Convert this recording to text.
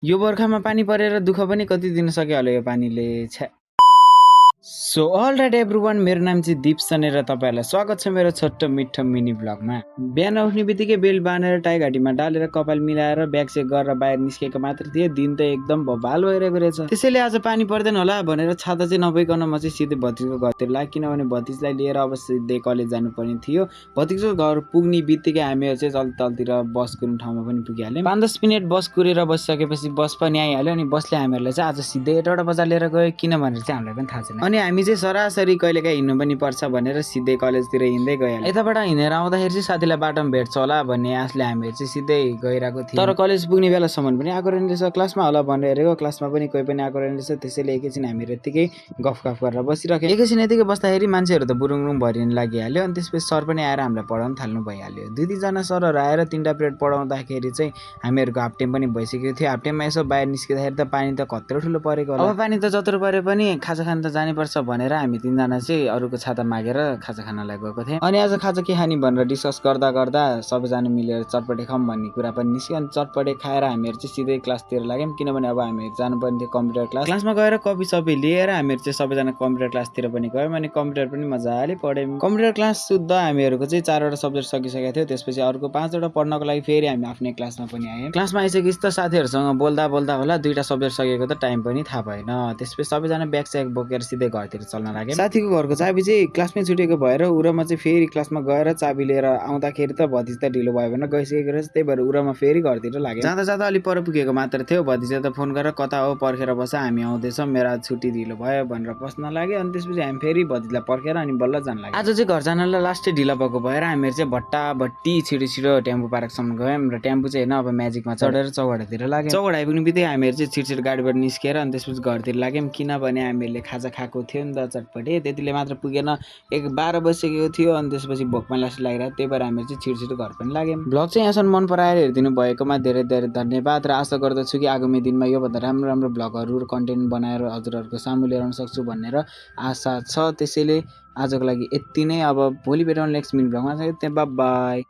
यो बर्खामा पानी परेर दुःख पनि कति दिन सक्यो होला यो पानीले छ्या। सो अल राइट एभ्रिवान, मेरो नाम चाहिँ दीप सने र तपाईँहरूलाई स्वागत छ मेरो छोटो मिठो मिनी ब्लगमा। बिहान उठ्ने बित्तिकै बेल बाँधेर टाई घाँटीमा डालेर कपाल मिलाएर ब्याग चेक गरेर बाहिर निस्केको मात्र थिएँ। दिन त एकदम भवाल भइरहेको रहेछ। त्यसैले आज पानी पर्दैन होला भनेर छाता चाहिँ नभइकन म चाहिँ सिधै भतिजको घरतिर लाग्यो, किनभने भतिजलाई लिएर अब सिधै कलेज जानुपर्ने थियो। भतिजको घर पुग्ने बित्तिकै हामीहरू चाहिँ तलतिर बस कुर्ने ठाउँमा पनि पुगिहाल्यौँ। 5-10 मिनट बस कुरेर बसिसकेपछि बस पनि आइहाल्यो अनि बसले हामीहरूलाई चाहिँ आज सिधै एटवटा बजार लिएर गयो, किन भनेर चाहिँ हामीलाई पनि थाहा छैन। अनि हामी चाहिँ सरासरी कहिलेकाहीँ हिँड्नु पनि पर्छ भनेर सिधै कलेजतिर हिँड्दै गइहाल्यौँ। यताबाट हिँडेर आउँदाखेरि चाहिँ साथीलाई बाटोमा भेट्छ होला भन्ने आशले हामीहरू चाहिँ सिधै गइरहेको थियौँ। तर कलेज पुग्ने बेलासम्म पनि आएको रहेछ, क्लासमा होला भनेर हेरेको, क्लासमा पनि कोही पनि आएको रहेछ। त्यसैले एकैछिन हामीहरू यत्तिकै गफ गरेर बसिरहेको। एकैछिन यतिकै बस्दाखेरि मान्छेहरू त बुरुङ भरिन लागिहाल्यो अनि त्यसपछि सर पनि आएर हामीलाई पढाउन थाल्नु भइहाल्यो। 2-3 सरहरू आएर 3टा पिरियड पढाउँदाखेरि चाहिँ हामीहरूको हाफ टाइम पनि भइसकेको थियो। हाफ टाइममा यसो बाहिर निस्किँदाखेरि त पानी त कत्रो ठुलो परेको होला। अब पानी त जत्रो परे पनि खाजा खान त जानुपर्छ भनेर हामी 3जना चाहिँ अरूको छाता मागेर खाजा खानलाई गएको थियौँ। अनि आज खाजा के खाने भनेर डिस्कस गर्दा गर्दा सबैजना मिलेर चटपटे खाऊँ भन्ने कुरा पनि निस्क्यो। अनि चटपटे खाएर हामीहरू चाहिँ सिधै क्लासतिर लाग्यौँ, किनभने अब हामीहरू जानुपर्ने थियो कम्प्युटर क्लास। क्लासमा गएर कपी सपी लिएर हामीहरू चाहिँ सबैजना कम्प्युटर क्लासतिर पनि गयौँ अनि कम्प्युटर पनि मजाले पढ्यौँ। कम्प्युटर क्लास शुद्ध हामीहरूको चाहिँ 4वटा सब्जेक्ट सकिसकेको थियो। त्यसपछि अर्को 5वटा पढ्नको लागि फेरि हामी आफ्नै क्लासमा पनि आयौँ। क्लासमा आइसकेपछि त साथीहरूसँग बोल्दा बोल्दा होला 2टा सब्जेक्ट सकेको त टाइम पनि थाहा भएन। त्यसपछि सबैजना ब्याग स्याग बोकेर सिधै घरतिर चल्न लाग्यौँ। साथीको घरको चाबी चाहिँ क्लासमै छुटेको भएर उरमा चाहिँ फेरि क्लासमा गएर चाबी लिएर आउँदाखेरि त भतिज त ढिलो भयो भने गइसकेको रहेछ। त्यही भएर उरमा फेरि घरतिर लाग्यो। जाँदा जाँदा अलि पर पुगेको मात्र थियो। भतिजले त फोन गरेर कता हो पर्खेर बस, हामी आउँदैछौँ, मेरो आज छुट्टी ढिलो भयो भनेर बस्न लाग्यो। अनि त्यसपछि हामी फेरि भतिजलाई पर्खेर अनि बल्ल जान लाग्यो। आज चाहिँ घर जानलाई लास्टै ढिलो भएको भएर हामीहरू चाहिँ भट्टाभट्टी छिटो टेम्पो पार्कसम्म गयौँ र टेम्पो चाहिँ होइन अब म्याजिकमा चढेर चौघाटातिर लाग्यो। चौघाटा आइपुग्ने बित्तिकै हामीहरू चाहिँ छिटो गाडीबाट निस्केर अनि त्यसपछि घरतिर लाग्यौँ, किनभने हामीहरूले खाजा खाएको थियो नि त चटपटे। त्यतिले मात्र पुगेन, 12 बजिसकेको थियो अनि त्यसपछि भोक पनि लास्ट लागिरहेको। त्यही भएर हामीहरू चाहिँ छिटो घर पनि लाग्यौँ। ब्लग चाहिँ यहाँसम्म मन पराएर हेरिदिनु भएकोमा धेरै धेरै धन्यवाद र आशा गर्दछु कि आगामी दिनमा योभन्दा राम्रो ब्लगहरू र कन्टेन्ट बनाएर हजुरहरूको सामु ल्याउन सक्छु भनेर आशा छ। त्यसैले आजको लागि यति नै। अब भोलि भेटौँ नेक्स्ट मिनी ब्लगमा। त्यहाँ बाई।